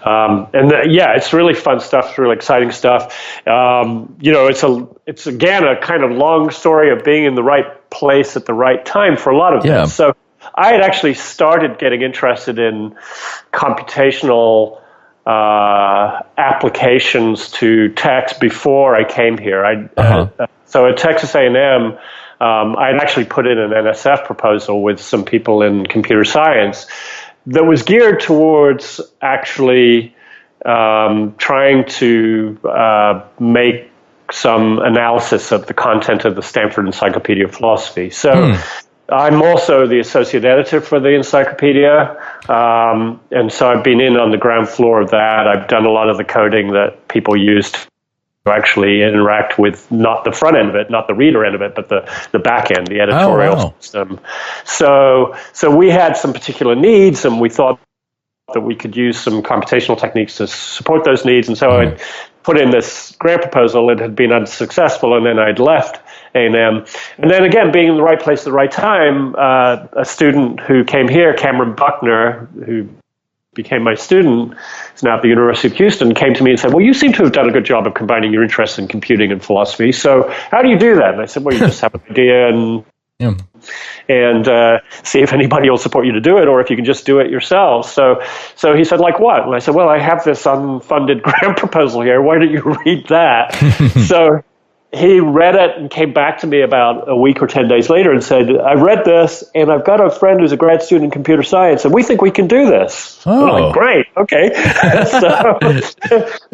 It's really fun stuff. It's really exciting stuff. It's again a kind of long story of being in the right place at the right time for a lot of this. So I had actually started getting interested in computational applications to text before I came here. So at Texas A&M, I had actually put in an NSF proposal with some people in computer science that was geared towards actually trying to make some analysis of the content of the Stanford Encyclopedia of Philosophy. So I'm also the associate editor for the encyclopedia, and so I've been in on the ground floor of that. I've done a lot of the coding that people use to actually interact with not the front end of it, not the reader end of it, but the back end, the editorial system. So we had some particular needs, and we thought that we could use some computational techniques to support those needs. And so I put in this grant proposal. It had been unsuccessful, and then I'd left A&M. And then again, being in the right place at the right time, a student who came here, Cameron Buckner, who became my student, is now at the University of Houston, came to me and said, well, you seem to have done a good job of combining your interest in computing and philosophy. So how do you do that? And I said, well, you just have an idea and see if anybody will support you to do it, or if you can just do it yourself. So he said, like what? And I said, well, I have this unfunded grant proposal here. Why don't you read that? So he read it and came back to me about a week or 10 days later and said, I read this, and I've got a friend who's a grad student in computer science, and we think we can do this. Oh. I'm like, great, okay.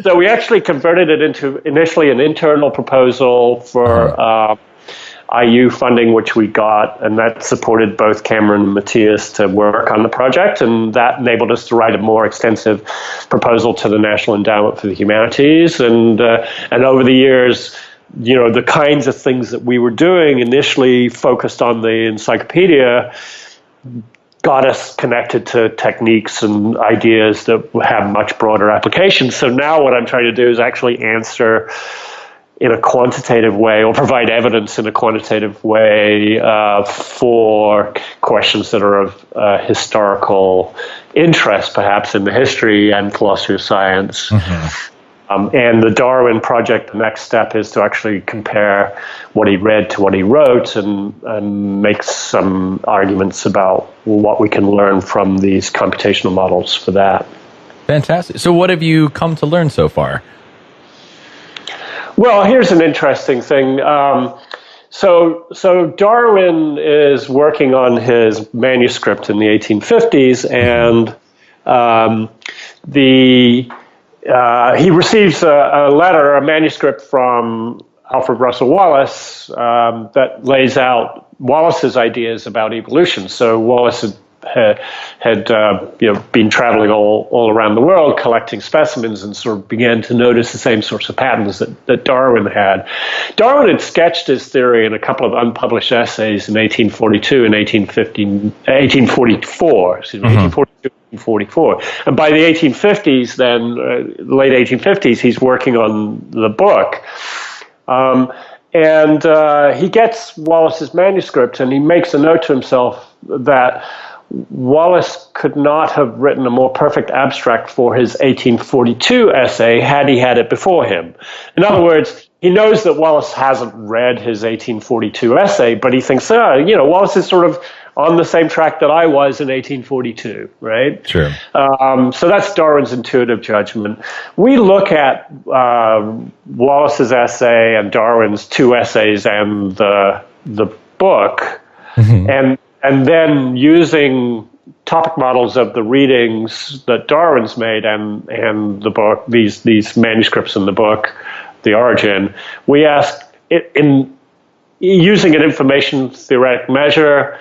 So we actually converted it into initially an internal proposal for IU funding, which we got, and that supported both Cameron and Matthias to work on the project, and that enabled us to write a more extensive proposal to the National Endowment for the Humanities. And over the years, the kinds of things that we were doing initially focused on the encyclopedia got us connected to techniques and ideas that have much broader applications. So now what I'm trying to do is actually answer in a quantitative way, or provide evidence in a quantitative way for questions that are of historical interest, perhaps in the history and philosophy of science. Mm-hmm. And the Darwin project, the next step is to actually compare what he read to what he wrote, and make some arguments about what we can learn from these computational models for that. Fantastic. So what have you come to learn so far? Well, here's an interesting thing. So Darwin is working on his manuscript in the 1850s, and he receives a letter, a manuscript from Alfred Russel Wallace that lays out Wallace's ideas about evolution. So Wallace had been traveling all around the world collecting specimens, and sort of began to notice the same sorts of patterns that Darwin had. Darwin had sketched his theory in a couple of unpublished essays in 1842 and 1844. Excuse me, 1842. 1844. And by the 1850s, late 1850s, he's working on the book. And he gets Wallace's manuscript, and he makes a note to himself that Wallace could not have written a more perfect abstract for his 1842 essay had he had it before him. In other words, he knows that Wallace hasn't read his 1842 essay, but he thinks, Wallace is sort of on the same track that I was in 1842, right? Sure. So that's Darwin's intuitive judgment. We look at Wallace's essay and Darwin's two essays and the book, and then using topic models of the readings that Darwin's made and the book, these manuscripts in the book, The Origin, we ask, in using an information theoretic measure,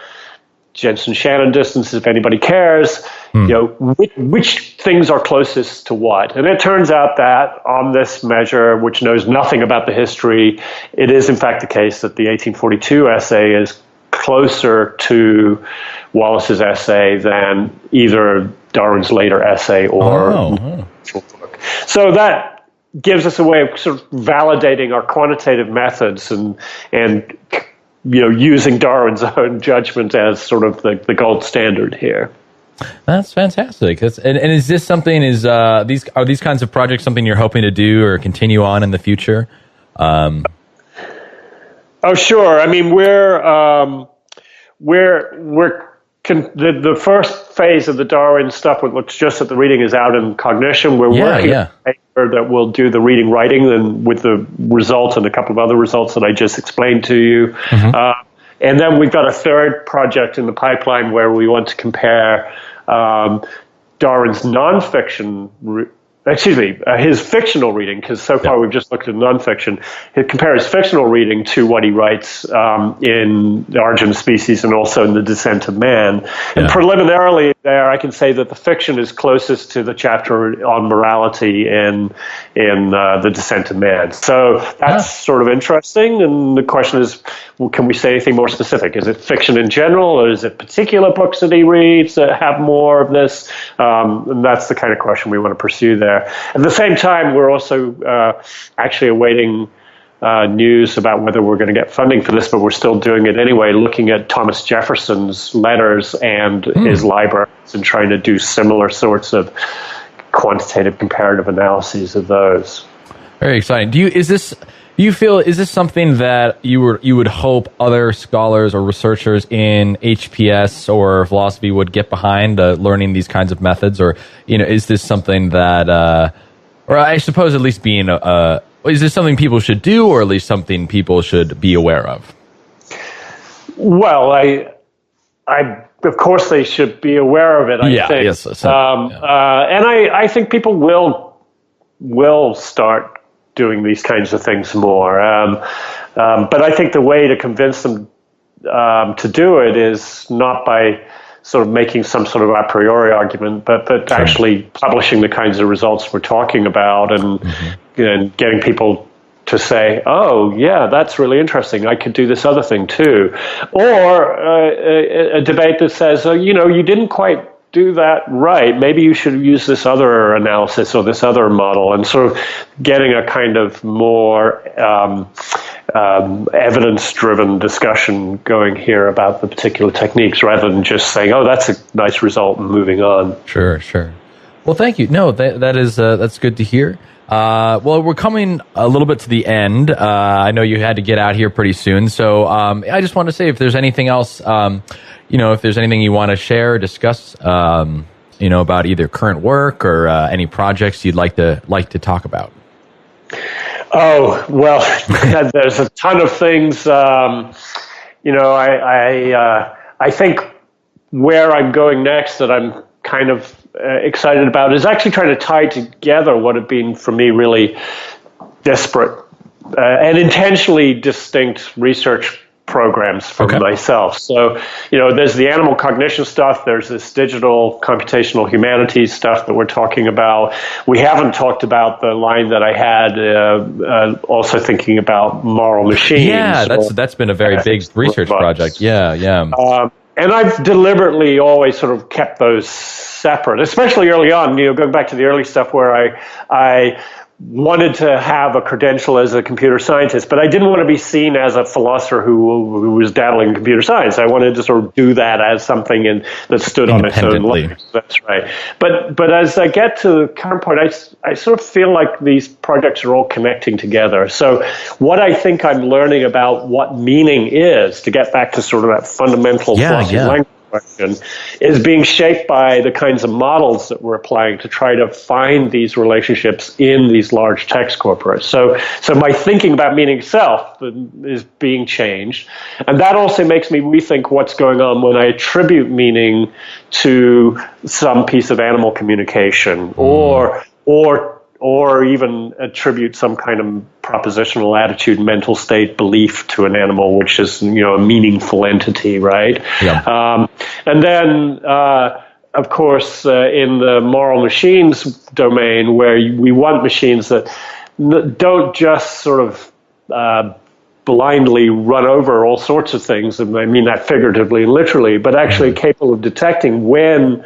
Jensen-Shannon distance, if anybody cares, which things are closest to what? And it turns out that on this measure, which knows nothing about the history, it is in fact the case that the 1842 essay is closer to Wallace's essay than either Darwin's later essay or book. So that gives us a way of sort of validating our quantitative methods and using Darwin's own judgment as sort of the gold standard here. That's fantastic. And is this something? Are these kinds of projects something you're hoping to do or continue on in the future? Oh, sure. I mean, the first phase of the Darwin stuff, which looks just at the reading, is out in Cognition. We're working on a paper that will do the reading writing, and with the results and a couple of other results that I just explained to you. And then we've got a third project in the pipeline where we want to compare Darwin's his fictional reading, because so far we've just looked at nonfiction. He compares fictional reading to what he writes in The Origin of Species and also in The Descent of Man. And preliminarily there, I can say that the fiction is closest to the chapter on morality in The Descent of Man. So that's sort of interesting. And the question is, can we say anything more specific? Is it fiction in general, or is it particular books that he reads that have more of this? And that's the kind of question we want to pursue there. At the same time, we're also actually awaiting news about whether we're going to get funding for this, but we're still doing it anyway, looking at Thomas Jefferson's letters and his libraries and trying to do similar sorts of quantitative comparative analyses of those. Very exciting. Is this something that you would hope other scholars or researchers in HPS or philosophy would get behind, learning these kinds of methods, or is this something that, or I suppose at least being is this something people should do, or at least something people should be aware of? Well, I of course they should be aware of it. I think. Yes. And I think people will start doing these kinds of things more. But I think the way to convince them to do it is not by sort of making some sort of a priori argument, but actually publishing the kinds of results we're talking about and getting people to say, oh, yeah, that's really interesting. I could do this other thing too. Or a debate that says, you didn't quite do that right. Maybe you should use this other analysis or this other model, and sort of getting a kind of more evidence-driven discussion going here about the particular techniques, rather than just saying, "Oh, that's a nice result," and moving on. Sure. Well, thank you. No, that's good to hear. Well, we're coming a little bit to the end. I know you had to get out here pretty soon, so I just want to say if there's anything else, if there's anything you want to share or discuss, about either current work or any projects you'd like to talk about. Oh, well, there's a ton of things. I think where I'm going next that I'm kind of excited about is actually trying to tie together what have been for me really disparate and intentionally distinct research programs for myself. So, there's the animal cognition stuff. There's this digital computational humanities stuff that we're talking about. We haven't talked about the line that I had also thinking about moral machines. Yeah, that's been a very big research project. Yeah. And I've deliberately always sort of kept those separate, especially early on, going back to the early stuff where I wanted to have a credential as a computer scientist, but I didn't want to be seen as a philosopher who was dabbling in computer science. I wanted to sort of do that as something that stood on its own legs. That's right. But as I get to the current point, I sort of feel like these projects are all connecting together. So what I think I'm learning about what meaning is, to get back to sort of that fundamental philosophy language question, is being shaped by the kinds of models that we're applying to try to find these relationships in these large text corpora. So my thinking about meaning itself is being changed. And that also makes me rethink what's going on when I attribute meaning to some piece of animal communication or even attribute some kind of propositional attitude, mental state, belief to an animal, which is, a meaningful entity, right? Yeah. And then, of course, in the moral machines domain, where we want machines that don't just sort of blindly run over all sorts of things, and I mean that figuratively and literally, but actually capable of detecting when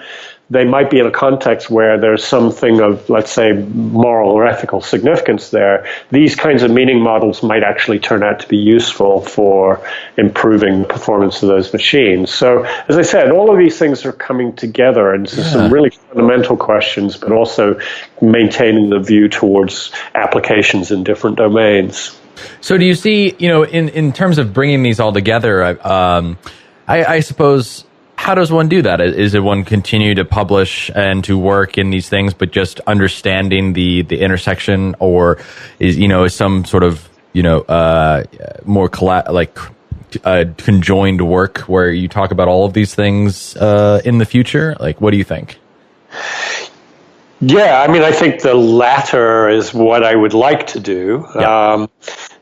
they might be in a context where there's something of, let's say, moral or ethical significance there. These kinds of meaning models might actually turn out to be useful for improving the performance of those machines. So, as I said, all of these things are coming together into some really fundamental questions, but also maintaining the view towards applications in different domains. So do you see, in terms of bringing these all together, I suppose, how does one do that? Is it one continue to publish and to work in these things, but just understanding the intersection, or is some sort of more conjoined work where you talk about all of these things in the future? Like, what do you think? Yeah, I mean, I think the latter is what I would like to do. Yeah.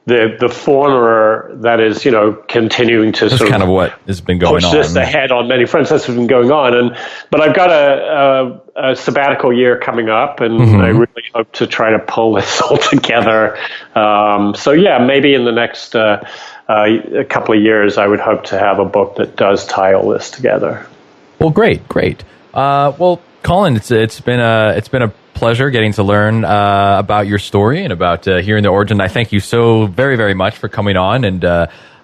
The former, that is, continuing to that's kind of what has been going on. Push this ahead on many fronts. That's what's been going on. But I've got a sabbatical year coming up, and I really hope to try to pull this all together. So maybe in the next a couple of years, I would hope to have a book that does tie all this together. Well, great. Well, Colin, it's been a pleasure getting to learn about your story and about hearing the origin. I thank you so very, very much for coming on. And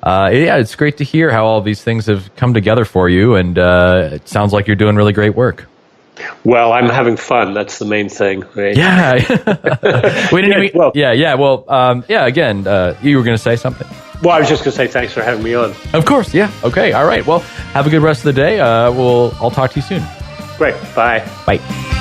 it's great to hear how all these things have come together for you. And it sounds like you're doing really great work. Well, I'm having fun. That's the main thing, right? Yeah. Again, you were going to say something. Well, I was just going to say thanks for having me on. Of course. Yeah. Okay. All right. Well, have a good rest of the day. I'll talk to you soon. Great. Bye. Bye.